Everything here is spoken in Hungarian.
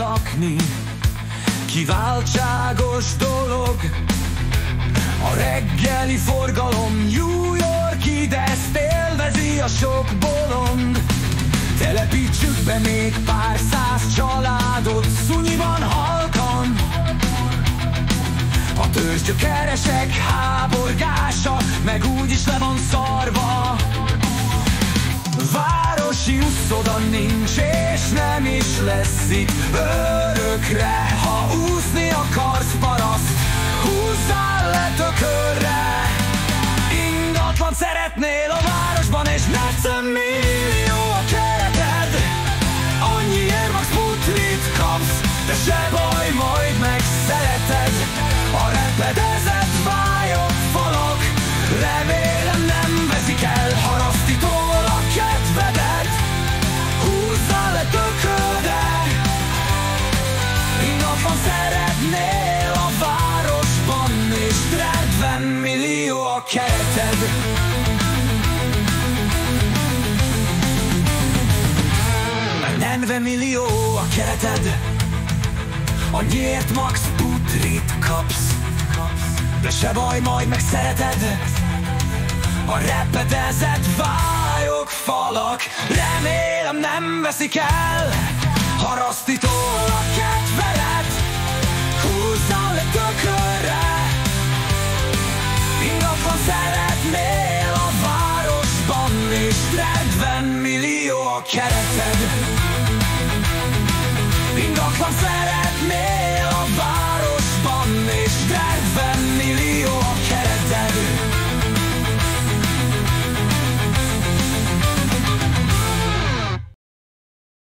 lakni kiváltságos dolog. A reggeli forgalom New York-id, ezt élvezi a sok bolond. Telepítsük be még pár száz családot szunyiban halkan. A törzsgyökeresek háborgása meg úgyis le van szarva. Városi uszoda nincs és nem is lesz itt örökre. Ha úszni akarsz paraszt, húzzál le tökörre. Ingatlan szeretnél a városban és netszem millió a kereted. Annyiért max putrit kapsz, de se baj, majd megszereted. A repedezett vályok falak, remélem nem veszik el harasztitól a kedvedet. Húzzál le tökörre. Ingatlan szeretnél a városban és 40 millió a kereted. 40 millió a kereted. Annyiért max putrit kapsz, de se baj, majd megszereted. A repedezett vályok falak, remélem nem veszik el harasztitól a kedvedet. Húzzál le tökörre. Ingatlan szeretnél a városban és 40 millió a kereted.